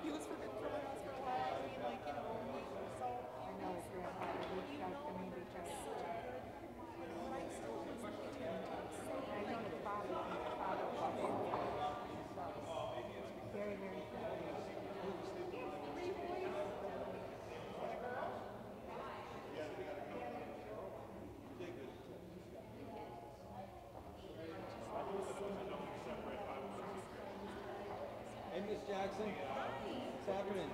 He was for us for a while. I mean, like, you know, he was so. I know it's real hard to reach out to me because when I still was looking at him, I think his father very, very sad. Hey, Miss Jackson. What's happening?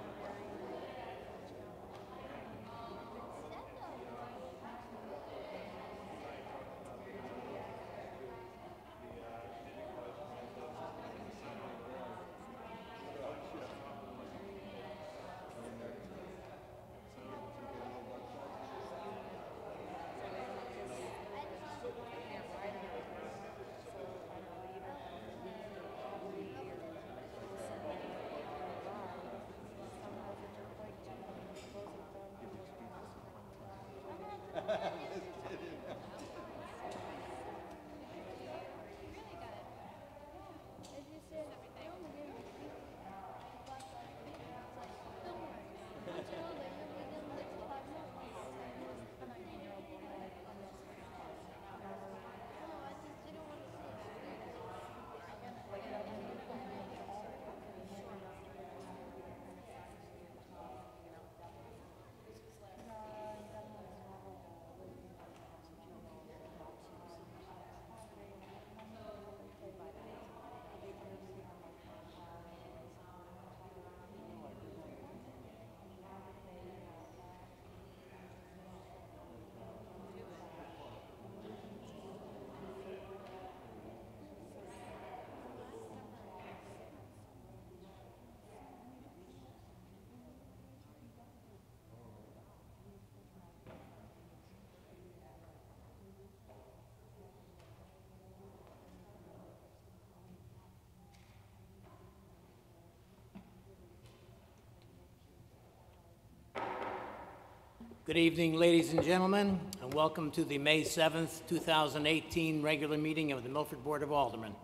Good evening, ladies and gentlemen, and welcome to the May 7th, 2018 regular meeting of the Milford Board of Aldermen.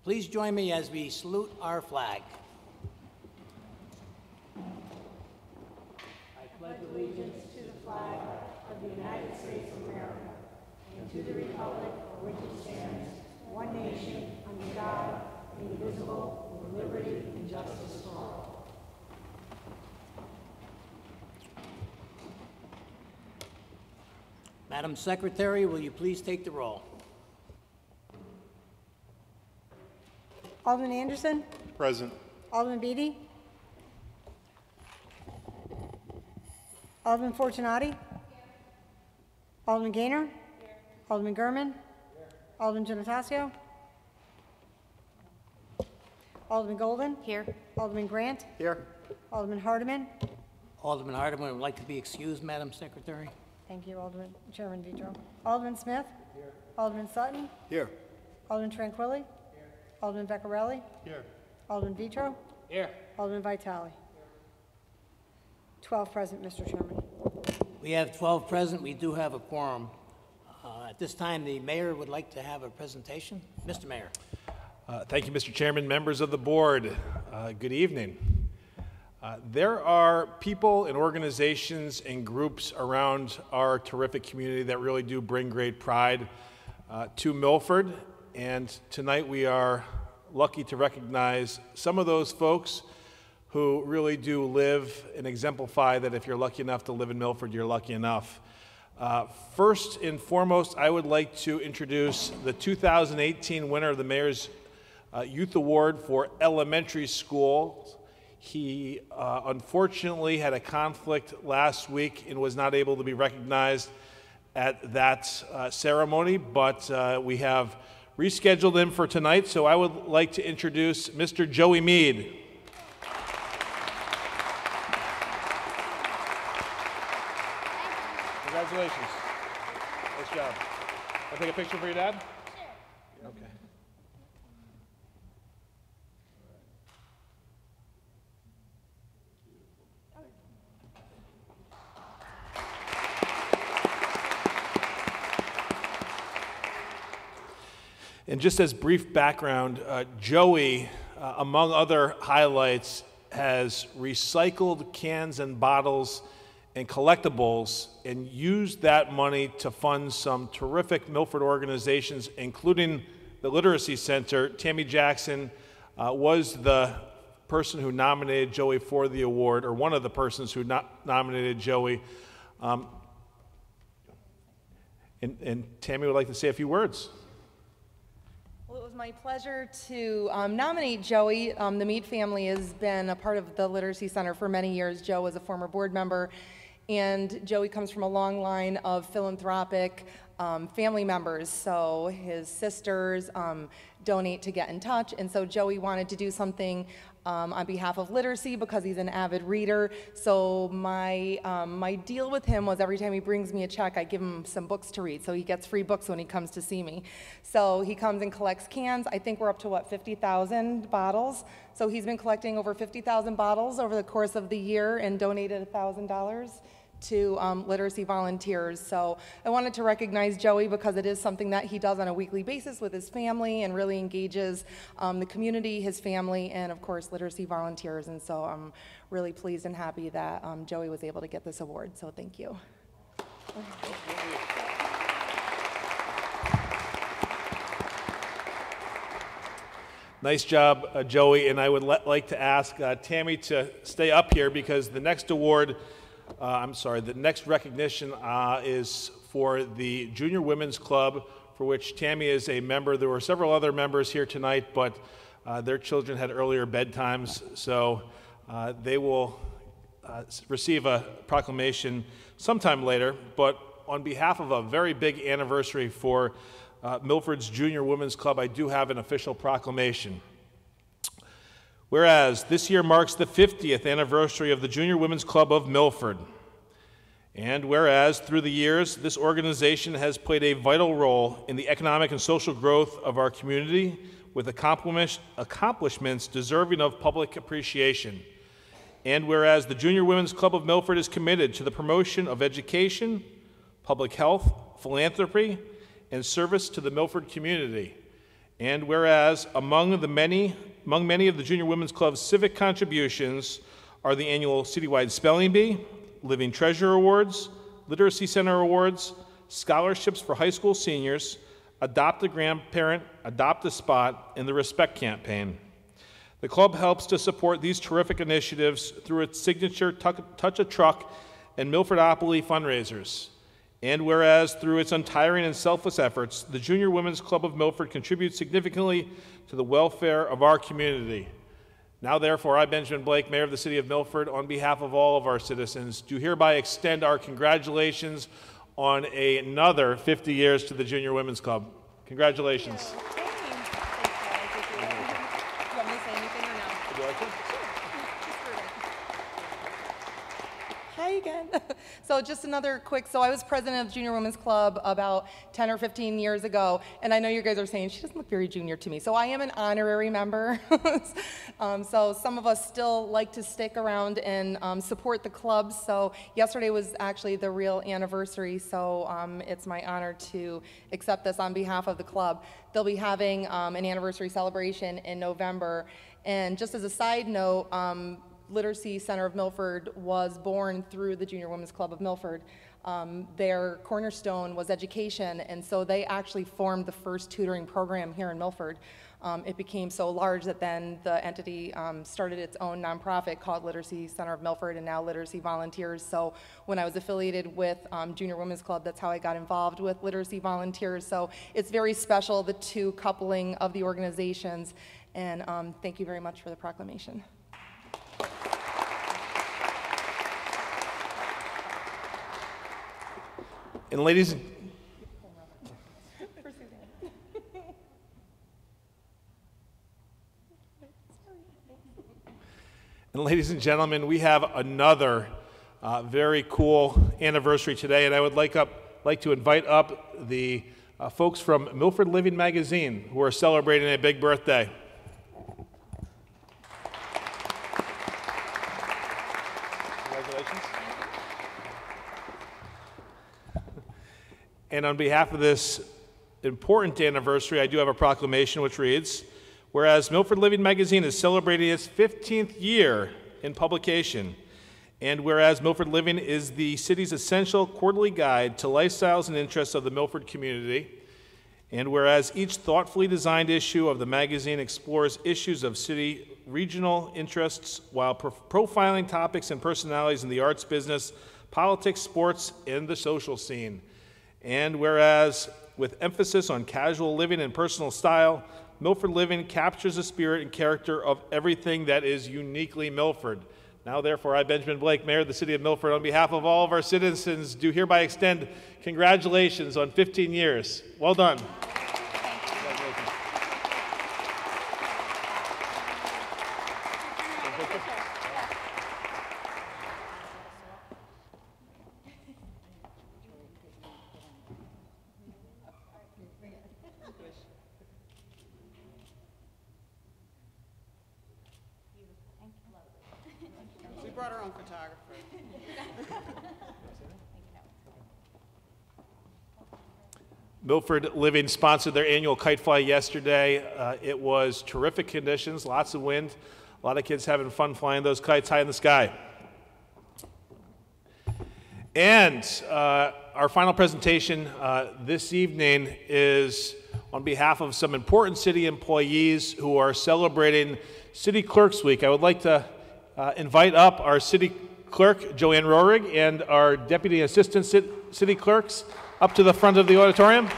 Please join me as we salute our flag. I pledge allegiance To the flag of the United States of America and to the republic for which it stands, one nation, under God, indivisible, with liberty and justice for all. Madam Secretary, will you please take the roll? Alderman Anderson? Present. Alderman Beatty? Alderman Fortunati? Alderman Gaynor? Alderman Gurman? Alderman Genotasio? Alderman Golden? Here. Alderman Grant? Here. Alderman Hardiman? Alderman Hardiman would like to be excused, Madam Secretary. Thank you, Alderman Chairman Vitro. Alderman Smith? Here. Alderman Sutton? Here. Alderman Tranquilli? Here. Alderman Veccarelli? Here. Alderman Vitro? Here. Alderman Vitale? 12 present, Mr. Chairman. We have 12 present. We do have a quorum. At this time, the mayor would like to have a presentation. Mr. Mayor. Thank you, Mr. Chairman, members of the board. Good evening. There are people and organizations and groups around our terrific community that really do bring great pride to Milford, and tonight we are lucky to recognize some of those folks who really do live and exemplify that if you're lucky enough to live in Milford, you're lucky enough. First and foremost, I would like to introduce the 2018 winner of the Mayor's Youth Award for elementary schools. He unfortunately had a conflict last week and was not able to be recognized at that ceremony, but we have rescheduled him for tonight, so I would like to introduce Mr. Joey Mead. Congratulations. Nice job. Can I take a picture for your dad? Sure. Okay. And just as brief background, Joey, among other highlights, has recycled cans and bottles and collectibles and used that money to fund some terrific Milford organizations, including the Literacy Center. Tammy Jackson was the person who nominated Joey for the award, or one of the persons who nominated Joey. And Tammy would like to say a few words. Well, it was my pleasure to nominate Joey. The Mead family has been a part of the Literacy Center for many years. Joe was a former board member, and Joey comes from a long line of philanthropic family members. So his sisters donate to get in touch, and so Joey wanted to do something on behalf of literacy because he's an avid reader. So my deal with him was every time he brings me a check, I give him some books to read. So he gets free books when he comes to see me. So he comes and collects cans. I think we're up to, what, 50,000 bottles? So he's been collecting over 50,000 bottles over the course of the year and donated $1,000 to literacy volunteers. So I wanted to recognize Joey because it is something that he does on a weekly basis with his family and really engages the community, his family, and of course literacy volunteers. And so I'm really pleased and happy that Joey was able to get this award. So thank you. Nice job, Joey, and I would like to ask Tammy to stay up here because the next award, the next recognition is for the Junior Women's Club, for which Tammy is a member. There were several other members here tonight, but their children had earlier bedtimes, so they will receive a proclamation sometime later. But on behalf of a very big anniversary for Milford's Junior Women's Club, I do have an official proclamation. Whereas this year marks the 50th anniversary of the Junior Women's Club of Milford, and whereas through the years this organization has played a vital role in the economic and social growth of our community with accomplishments deserving of public appreciation, and whereas the Junior Women's Club of Milford is committed to the promotion of education, public health, philanthropy, and service to the Milford community, and whereas among many of the Junior Women's Club's civic contributions are the annual citywide spelling bee, Living Treasure Awards, Literacy Center Awards, scholarships for high school seniors, Adopt a Grandparent, Adopt a Spot, and the Respect Campaign. The club helps to support these terrific initiatives through its signature Touch a Truck and Milfordopoly fundraisers. And whereas through its untiring and selfless efforts, the Junior Women's Club of Milford contributes significantly to the welfare of our community. Now therefore, I, Benjamin Blake, Mayor of the City of Milford, on behalf of all of our citizens, do hereby extend our congratulations on another 50 years to the Junior Women's Club. Congratulations. Hi again. So just another quick, so I was president of Junior Women's Club about 10 or 15 years ago, and I know you guys are saying, she doesn't look very junior to me. So I am an honorary member. So some of us still like to stick around and support the club. So yesterday was actually the real anniversary, so it's my honor to accept this on behalf of the club. They'll be having an anniversary celebration in November. And just as a side note, Literacy Center of Milford was born through the Junior Women's Club of Milford. Their cornerstone was education, and so they actually formed the first tutoring program here in Milford. It became so large that then the entity started its own nonprofit called Literacy Center of Milford, and now Literacy Volunteers. So when I was affiliated with Junior Women's Club, that's how I got involved with Literacy Volunteers. So it's very special, the two coupling of the organizations. And thank you very much for the proclamation. And ladies and gentlemen, we have another very cool anniversary today, and I would like to invite up the folks from Milford Living Magazine who are celebrating a big birthday. Congratulations. And on behalf of this important anniversary, I do have a proclamation which reads, whereas Milford Living Magazine is celebrating its 15th year in publication, and whereas Milford Living is the city's essential quarterly guide to lifestyles and interests of the Milford community, and whereas each thoughtfully designed issue of the magazine explores issues of city regional interests while profiling topics and personalities in the arts business, politics, sports, and the social scene. And whereas, with emphasis on casual living and personal style, Milford Living captures the spirit and character of everything that is uniquely Milford. Now, therefore, I, Benjamin Blake, Mayor of the City of Milford, on behalf of all of our citizens, do hereby extend congratulations on 15 years. Well done. We brought our own photographer. Milford Living sponsored their annual kite fly yesterday. It was terrific conditions, lots of wind, a lot of kids having fun flying those kites high in the sky. And our final presentation this evening is on behalf of some important city employees who are celebrating City Clerks Week. I would like to invite up our City Clerk, Joanne Rohrig, and our Deputy Assistant City Clerks up to the front of the auditorium.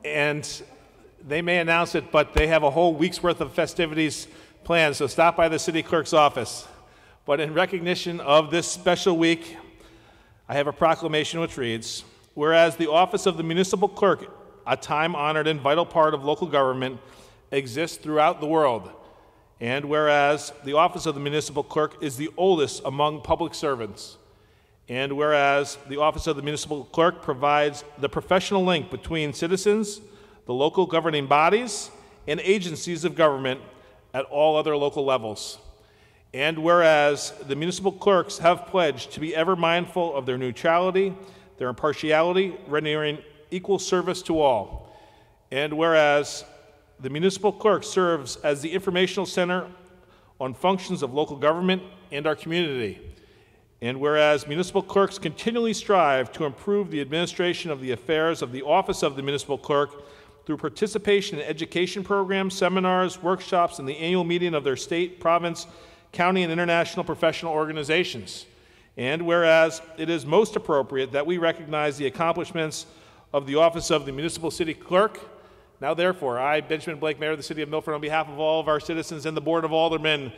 And they may announce it, but they have a whole week's worth of festivities planned, so stop by the city clerk's office. But in recognition of this special week, I have a proclamation which reads, whereas the office of the municipal clerk, a time-honored and vital part of local government, exists throughout the world, and whereas the office of the municipal clerk is the oldest among public servants, and whereas the office of the municipal clerk provides the professional link between citizens, the local governing bodies, and agencies of government at all other local levels. And whereas the municipal clerks have pledged to be ever mindful of their neutrality, their impartiality, rendering equal service to all. And whereas the municipal clerk serves as the informational center on functions of local government and our community. And whereas municipal clerks continually strive to improve the administration of the affairs of the office of the municipal clerk through participation in education programs, seminars, workshops, and the annual meeting of their state, province, county, and international professional organizations. And whereas it is most appropriate that we recognize the accomplishments of the office of the municipal city clerk, now therefore, I, Benjamin Blake, Mayor of the City of Milford, on behalf of all of our citizens and the Board of Aldermen,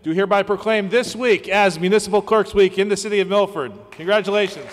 do hereby proclaim this week as Municipal Clerks Week in the City of Milford. Congratulations.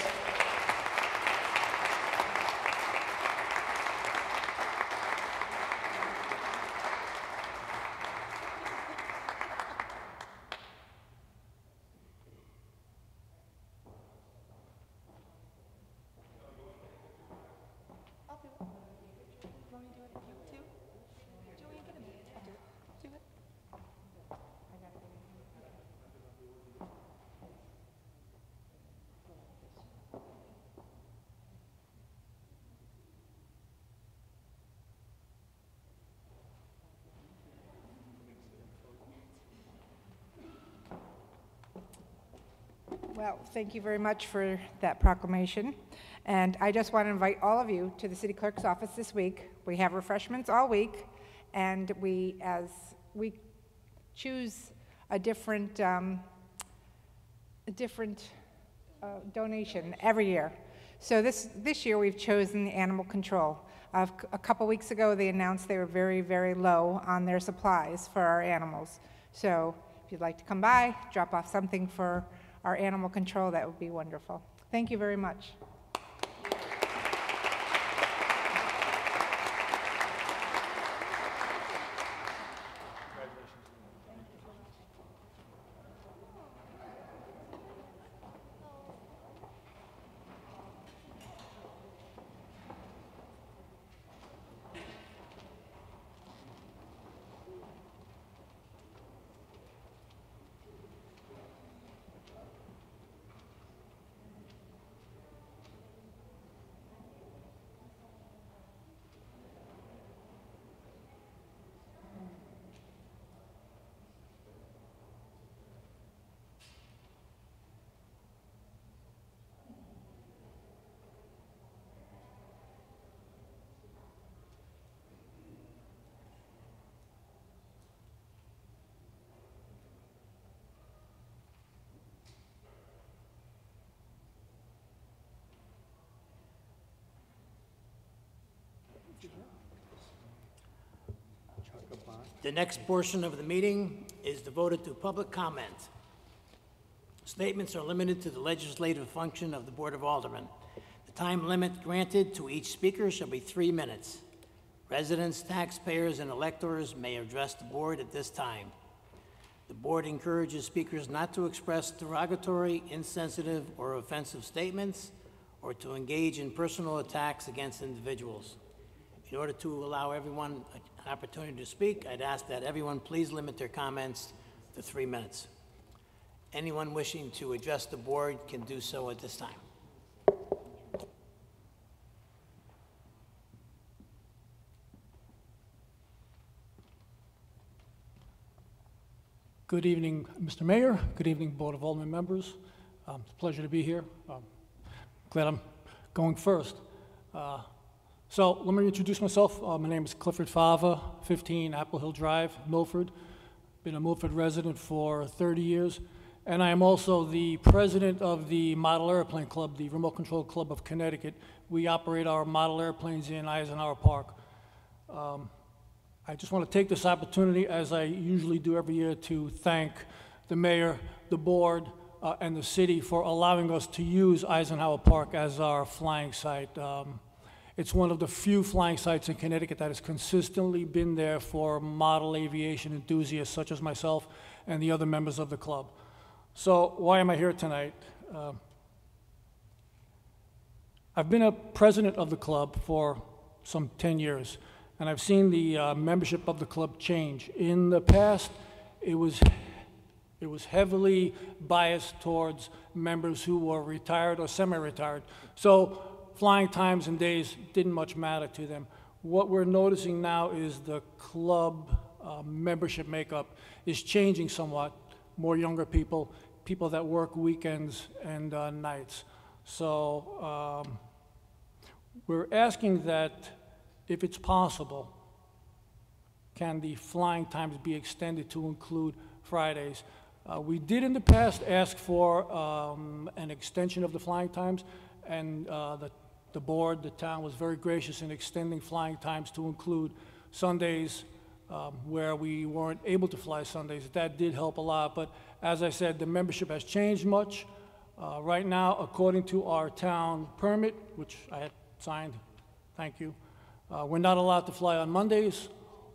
Well, thank you very much for that proclamation. And I just want to invite all of you to the city clerk's office this week. We have refreshments all week, and we choose a different donation every year. So this year we've chosen animal control. A couple weeks ago they announced they were very, very low on their supplies for our animals. So if you'd like to come by, drop off something for our animal control, that would be wonderful. Thank you very much. The next portion of the meeting is devoted to public comment. Statements are limited to the legislative function of the Board of Aldermen. The time limit granted to each speaker shall be 3 minutes. Residents, taxpayers, and electors may address the board at this time. The board encourages speakers not to express derogatory, insensitive, or offensive statements, or to engage in personal attacks against individuals. In order to allow everyone an opportunity to speak, I'd ask that everyone please limit their comments to 3 minutes. Anyone wishing to address the board can do so at this time. Good evening, Mr. Mayor. Good evening, Board of Aldermen members. It's a pleasure to be here. Glad I'm going first. So let me introduce myself. My name is Clifford Fava, 15 Apple Hill Drive, Milford. Been a Milford resident for 30 years. And I am also the president of the Model Airplane Club, the Remote Control Club of Connecticut. We operate our model airplanes in Eisenhower Park. I just want to take this opportunity, as I usually do every year, to thank the mayor, the board, and the city for allowing us to use Eisenhower Park as our flying site. It's one of the few flying sites in Connecticut that has consistently been there for model aviation enthusiasts such as myself and the other members of the club. So why am I here tonight? I've been a president of the club for some 10 years, and I've seen the membership of the club change. In the past, it was heavily biased towards members who were retired or semi-retired. So flying times and days didn't much matter to them. What we're noticing now is the club membership makeup is changing somewhat. More younger people, people that work weekends and nights. So we're asking that, if it's possible, can the flying times be extended to include Fridays? We did in the past ask for an extension of the flying times, and the board, the town, was very gracious in extending flying times to include Sundays, where we weren't able to fly Sundays. That did help a lot, but as I said, the membership has changed much. Right now, according to our town permit, which I had signed, thank you, we're not allowed to fly on Mondays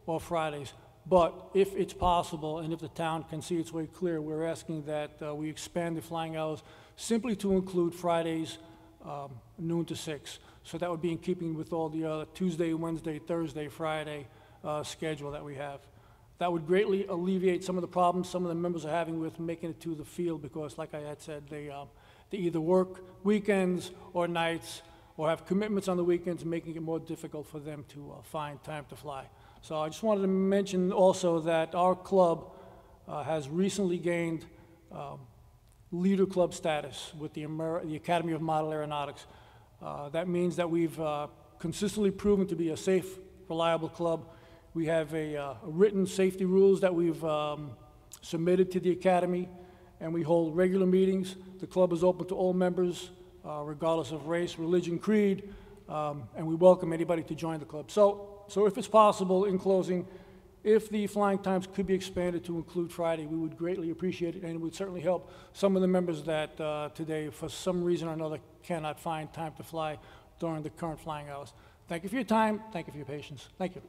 or Fridays. But if it's possible, and if the town can see its way clear, we're asking that we expand the flying hours simply to include Fridays, noon to 6. So that would be in keeping with all the other Tuesday, Wednesday, Thursday, Friday schedule that we have. That would greatly alleviate some of the problems some of the members are having with making it to the field, because like I had said, they either work weekends or nights or have commitments on the weekends, making it more difficult for them to find time to fly. So I just wanted to mention also that our club has recently gained leader club status with the Academy of Model Aeronautics. That means that we've consistently proven to be a safe, reliable club. We have a written safety rules that we've submitted to the Academy, and we hold regular meetings. The club is open to all members, regardless of race, religion, creed, and we welcome anybody to join the club. So if it's possible, in closing, if the flying times could be expanded to include Friday, we would greatly appreciate it, and it would certainly help some of the members that today, for some reason or another, cannot find time to fly during the current flying hours. Thank you for your time. Thank you for your patience. Thank you.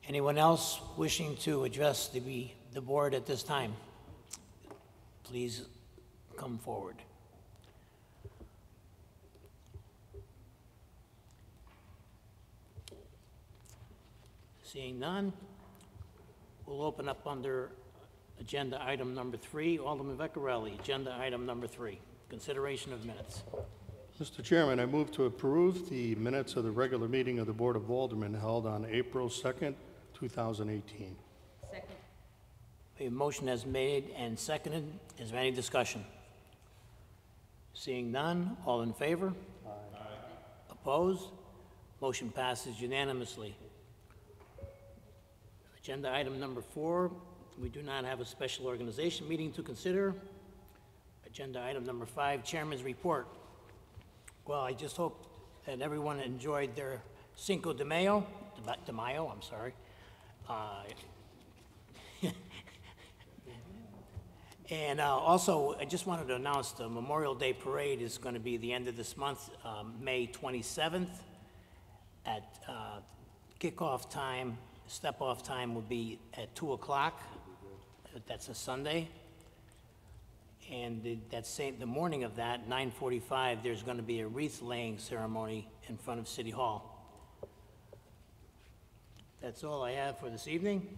Anyone else wishing to address the board at this time? Please come forward. Seeing none, we'll open up under agenda item number 3. Alderman Vecchiarelli, agenda item number 3, consideration of minutes. Mr. Chairman, I move to approve the minutes of the regular meeting of the Board of Aldermen held on April 2nd, 2018. A motion has made and seconded. Is there any discussion? Seeing none, all in favor? Aye. Opposed? Motion passes unanimously. Agenda item number 4, we do not have a special organization meeting to consider. Agenda item number 5, Chairman's report. Well, I just hope that everyone enjoyed their Cinco de Mayo, I'm sorry. And also, I just wanted to announce the Memorial Day Parade is going to be the end of this month, May 27th. At kickoff time, step-off time will be at 2 o'clock. That's a Sunday. And the morning of that, 9:45, there's going to be a wreath-laying ceremony in front of City Hall. That's all I have for this evening.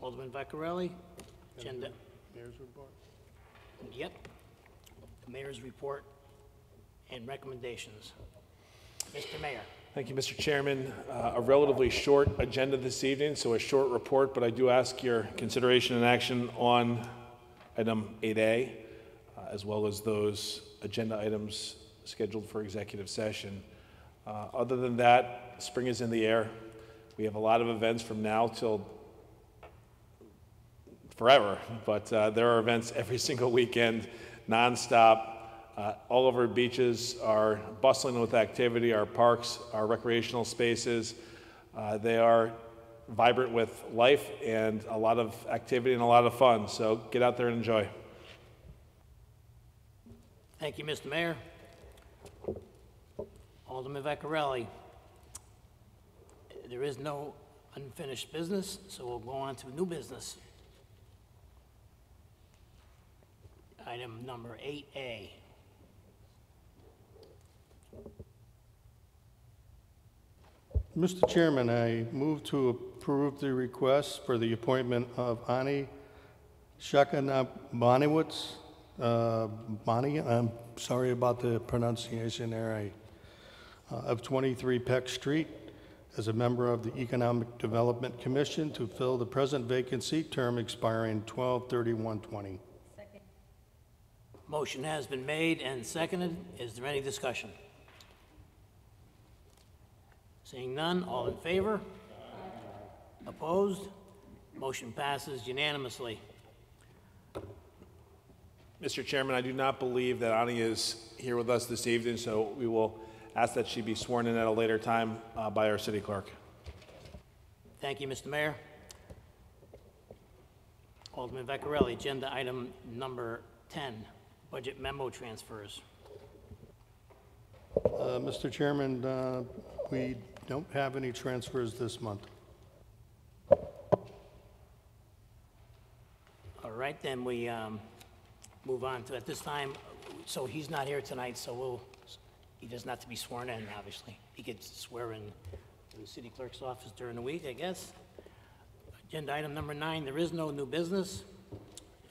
Alderman Vecchiarelli, agenda. Mayor's report. Yep. The mayor's report and recommendations. Mr. Mayor. Thank you, Mr. Chairman. A relatively short agenda this evening, so a short report, but I do ask your consideration and action on item 8A, as well as those agenda items scheduled for executive session. Other than that, spring is in the air. We have a lot of events from now till forever, but there are events every single weekend, nonstop. All of our beaches are bustling with activity, our parks, our recreational spaces. They are vibrant with life and a lot of activity and a lot of fun, so get out there and enjoy. Thank you, Mr. Mayor. Alderman Vecchiarelli. There is no unfinished business, so we'll go on to new business. Item number 8A. Mr. Chairman, I move to approve the request for the appointment of Ani Shakanabaniwitz. Bonnie, I'm sorry about the pronunciation there, of 23 Peck Street as a member of the Economic Development Commission to fill the present vacancy, term expiring 12/31/20. Motion has been made and seconded. Is there any discussion? Seeing none, all in favor? Aye. Opposed? Motion passes unanimously. Mr. Chairman, I do not believe that Ani is here with us this evening, so we will ask that she be sworn in at a later time by our city clerk. Thank you, Mr. Mayor. Alderman Vecchiarelli, agenda item number 10, budget memo transfers. Mr. Chairman, we don't have any transfers this month. All right, then we move on to, at this time, so he's not here tonight, so he doesn't have to be sworn in, obviously. He could swear in to the city clerk's office during the week, I guess. Agenda item number 9, there is no new business.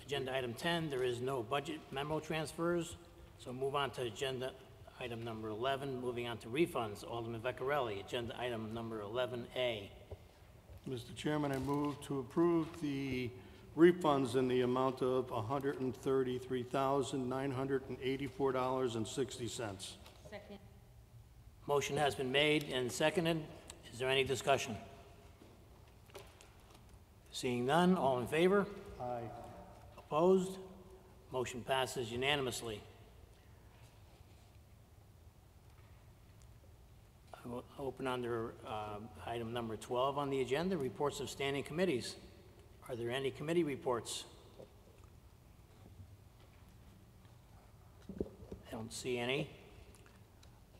Agenda item 10, there is no budget memo transfers. So move on to agenda Item number 11, moving on to refunds. Alderman Veccarelli, agenda item number 11A. Mr. Chairman, I move to approve the refunds in the amount of $133,984.60. Motion has been made and seconded. Is there any discussion? Seeing none, all in favor? Aye. Opposed? Motion passes unanimously. I will open under item number 12 on the agenda, reports of standing committees. Are there any committee reports? I don't see any.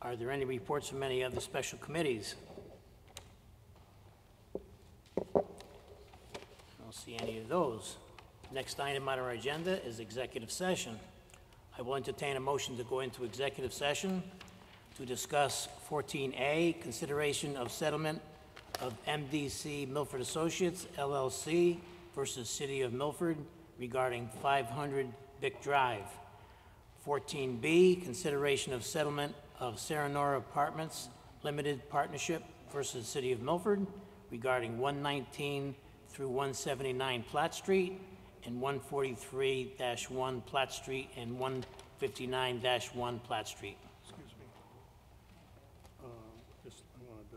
Are there any reports from any of the special committees? I don't see any of those. Next item on our agenda is executive session. I will entertain a motion to go into executive session to discuss 14A, consideration of settlement of MDC Milford Associates LLC versus City of Milford regarding 500 Bick Drive. 14B, consideration of settlement of Serenora Apartments Limited Partnership versus City of Milford regarding 119 through 179 Platt Street and 143-1 Platt Street and 159-1 Platt Street. Excuse me. Just, I wanted to...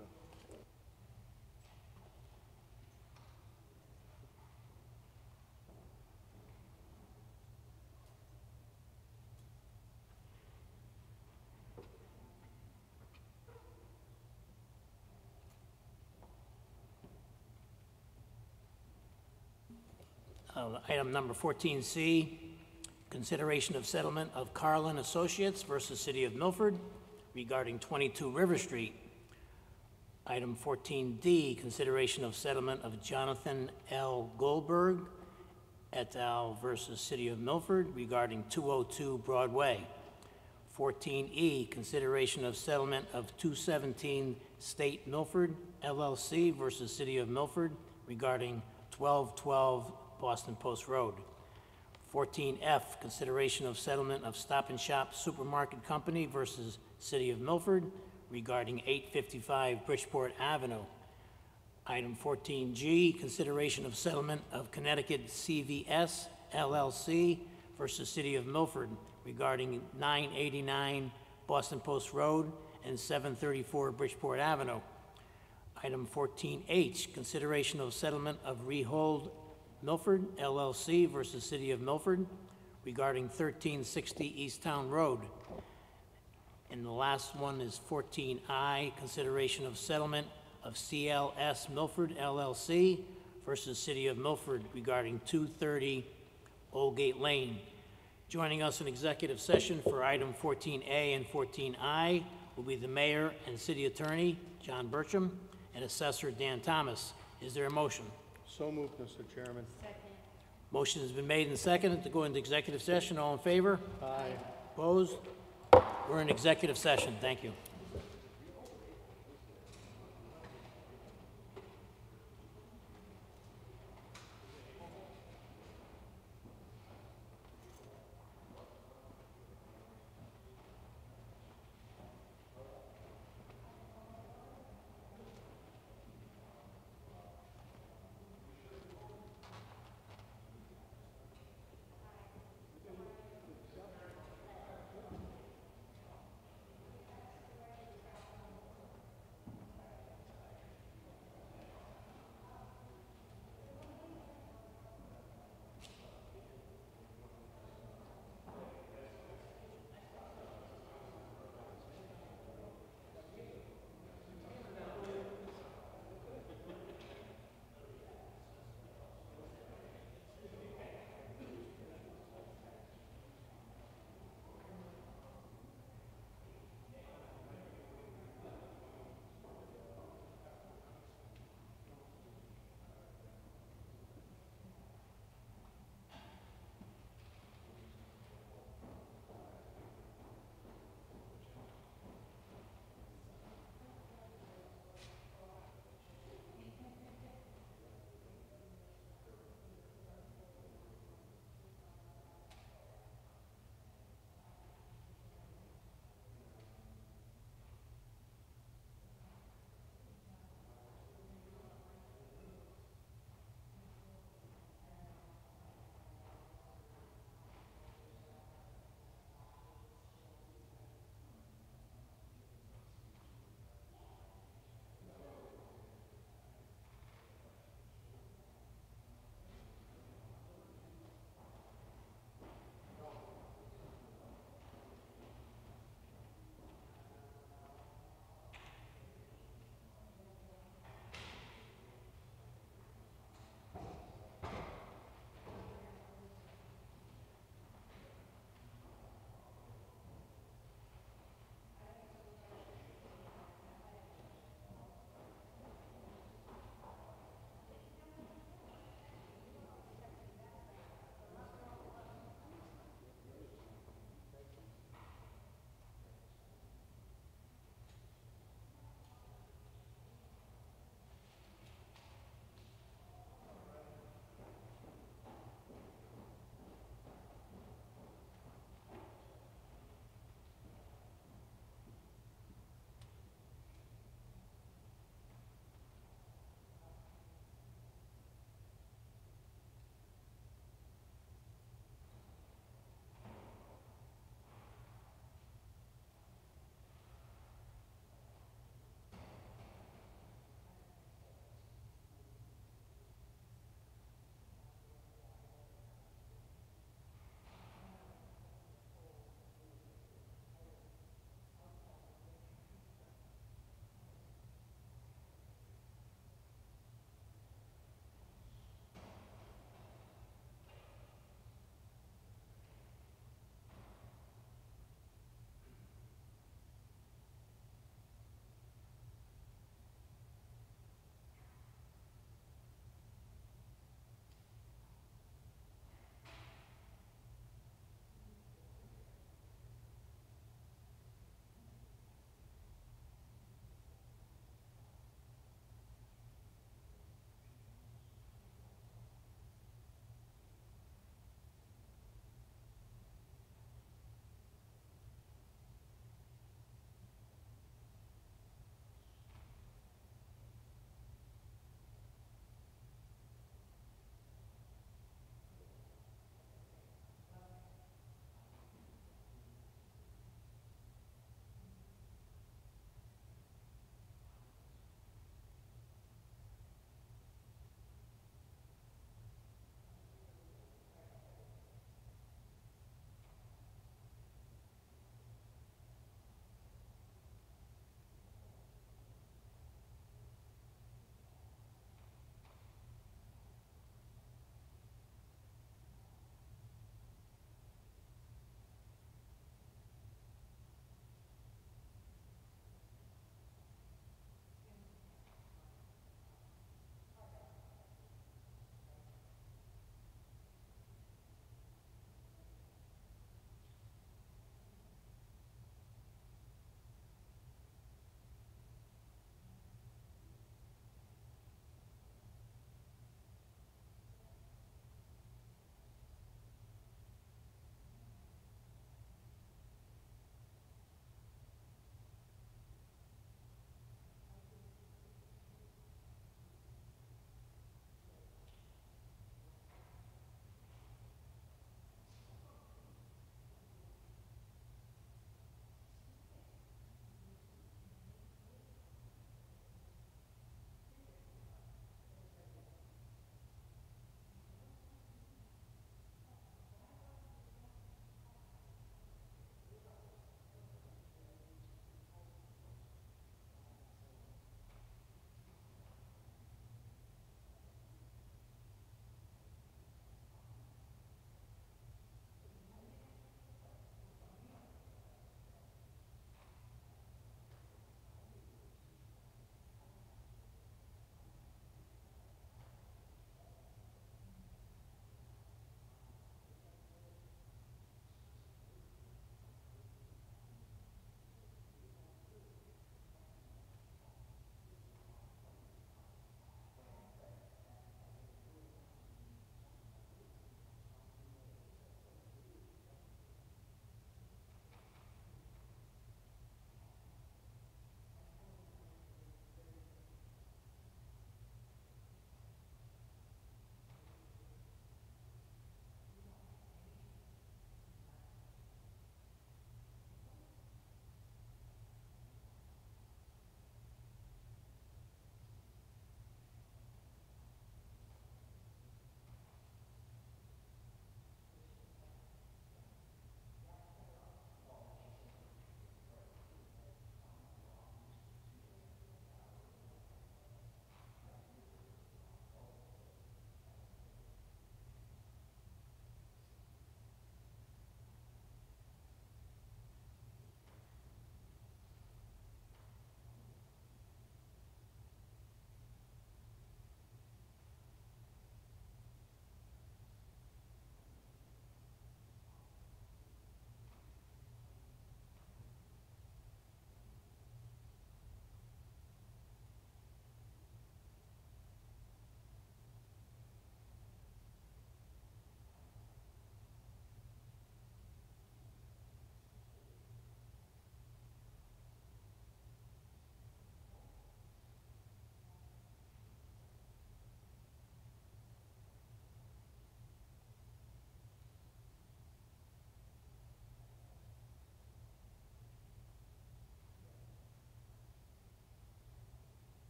Item number 14C, consideration of settlement of Carlin Associates versus City of Milford regarding 22 River Street. Item 14D, consideration of settlement of Jonathan L. Goldberg et al. Versus City of Milford regarding 202 Broadway. 14E, consideration of settlement of 217 State Milford LLC versus City of Milford regarding 1212 Boston Post Road. 14F, consideration of settlement of Stop and Shop Supermarket Company versus City of Milford regarding 855 Bridgeport Avenue. Item 14G, consideration of settlement of Connecticut CVS LLC versus City of Milford regarding 989 Boston Post Road and 734 Bridgeport Avenue. Item 14H, consideration of settlement of Rehold Milford LLC versus City of Milford regarding 1360 East Town Road. And the last one is 14I, consideration of settlement of CLS Milford LLC versus City of Milford regarding 230 Old Gate Lane. Joining us in executive session for item 14A and 14I will be the Mayor and City Attorney, John Bertram, and Assessor Dan Thomas. Is there a motion? So moved, Mr. Chairman. Motion has been made and seconded to go into executive session. All in favor? Aye. Opposed? We're in executive session. Thank you.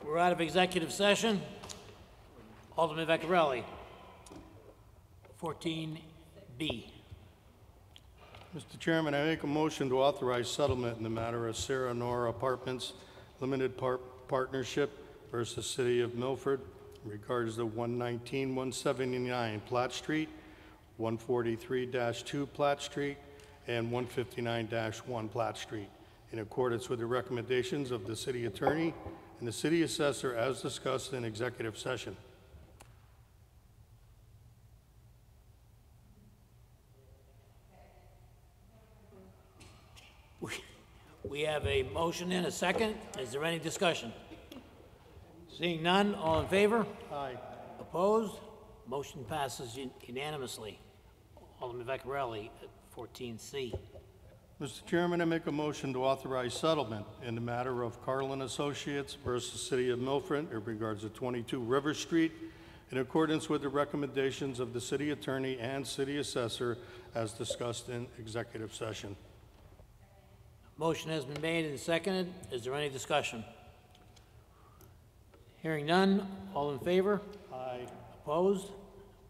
We're out of executive session. Alderman Vecchiarelli, 14B. Mr. Chairman, I make a motion to authorize settlement in the matter of Sarah Nora Apartments Limited Partnership versus City of Milford in regards to 119-179 Platt Street, 143-2 Platt Street, and 159-1 Platt Street, in accordance with the recommendations of the city attorney and the city assessor as discussed in executive session. We have a motion and a second. Is there any discussion? Seeing none, all in favor? Aye. Opposed? Motion passes unanimously. Alderman Vecchiarelli, 14C. Mr. Chairman, I make a motion to authorize settlement in the matter of Carlin Associates versus City of Milford in regards to 22 River Street, in accordance with the recommendations of the city attorney and city assessor as discussed in executive session. Motion has been made and seconded. Is there any discussion? Hearing none, all in favor? Aye. Opposed?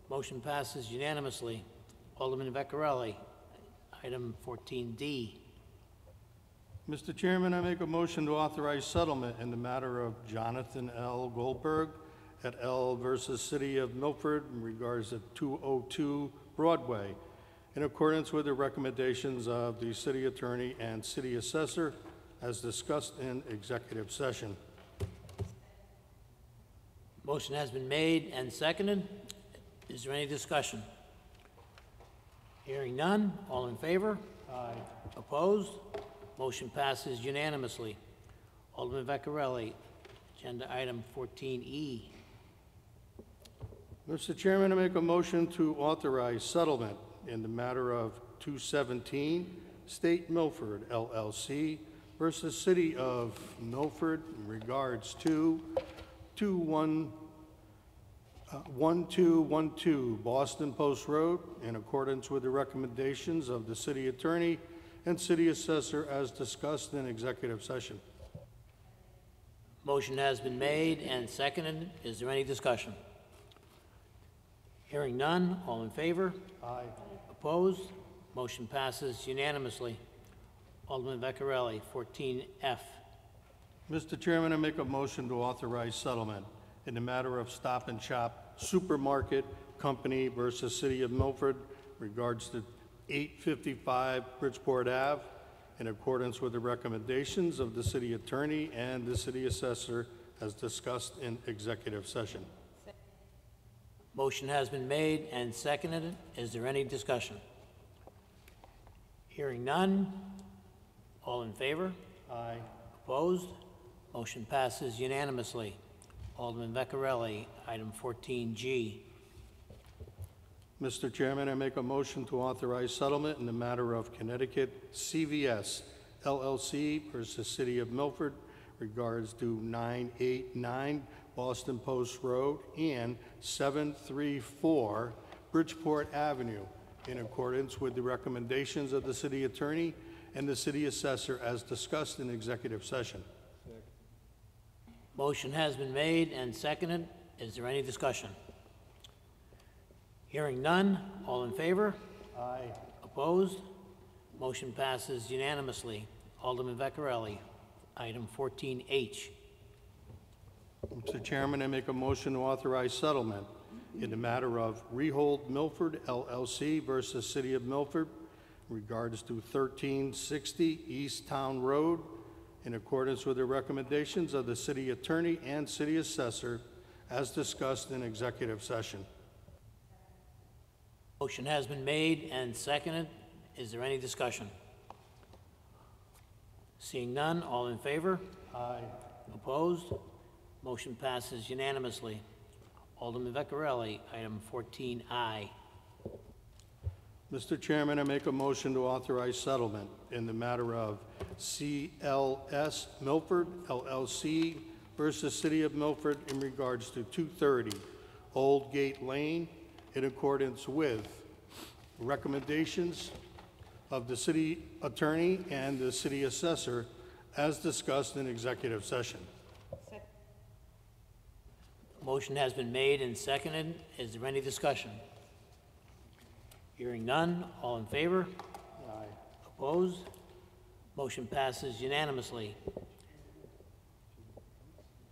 Motion passes unanimously. Alderman Vecchiarelli, item 14D. Mr. Chairman, I make a motion to authorize settlement in the matter of Jonathan L. Goldberg et al. Versus City of Milford in regards to 202 Broadway, in accordance with the recommendations of the city attorney and city assessor as discussed in executive session. Motion has been made and seconded. Is there any discussion? Hearing none, all in favor? Aye. Opposed? Motion passes unanimously. Alderman Vecchiarelli, agenda item 14E. Mr. Chairman, I make a motion to authorize settlement in the matter of 217 State Milford LLC versus City of Milford in regards to 1212 Boston Post Road, in accordance with the recommendations of the city attorney and city assessor as discussed in executive session. Motion has been made and seconded. Is there any discussion? Hearing none, all in favor? Aye. Opposed? Motion passes unanimously. Alderman Vecchiarelli, 14F. Mr. Chairman, I make a motion to authorize settlement in the matter of Stop and Shop Supermarket Company versus City of Milford regards to 855 Bridgeport Ave, in accordance with the recommendations of the city attorney and the city assessor as discussed in executive session. Motion has been made and seconded. Is there any discussion? Hearing none, all in favor? Aye. Opposed? Motion passes unanimously. Alderman Vecchiarelli, item 14G. Mr. Chairman, I make a motion to authorize settlement in the matter of Connecticut CVS LLC versus City of Milford regards to 989 Boston Post Road and 734 Bridgeport Avenue, in accordance with the recommendations of the city attorney and the city assessor as discussed in executive session. Motion has been made and seconded. Is there any discussion? Hearing none, all in favor? Aye. Opposed? Motion passes unanimously. Alderman Vecchiarelli, item 14H. Mr. Chairman, I make a motion to authorize settlement in the matter of Rehold Milford LLC versus City of Milford in regards to 1360 East Town Road, in accordance with the recommendations of the city attorney and city assessor as discussed in executive session. Motion has been made and seconded. Is there any discussion? Seeing none, all in favor? Aye. Opposed? Motion passes unanimously. Alderman Vecchiarelli, item 14I. Mr. Chairman, I make a motion to authorize settlement in the matter of CLS Milford LLC versus City of Milford in regards to 230 Old Gate Lane, in accordance with recommendations of the city attorney and the city assessor as discussed in executive session. Motion has been made and seconded. Is there any discussion? Hearing none, all in favor? Aye. Opposed? Motion passes unanimously.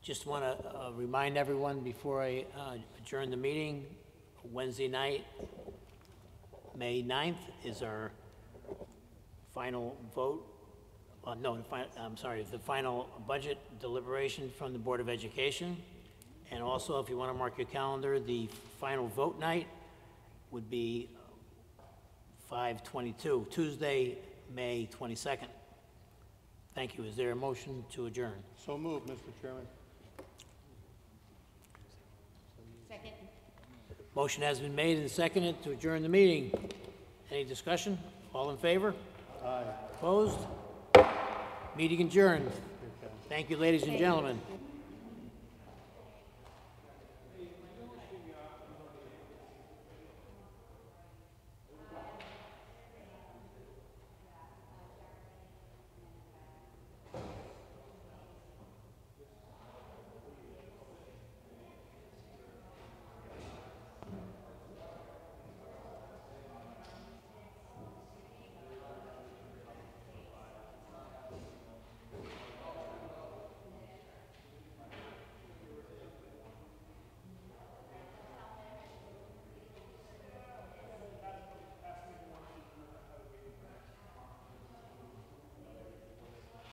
Just want to remind everyone before I adjourn the meeting, Wednesday night, May 9th, is our final vote. The final budget deliberation from the Board of Education. And also, if you want to mark your calendar, the final vote night would be 5/22, Tuesday, May 22nd. Thank you. Is there a motion to adjourn? So moved, Mr. Chairman. Motion has been made and seconded to adjourn the meeting. Any discussion? All in favor? Aye. Opposed? Meeting adjourned. Thank you, ladies and gentlemen.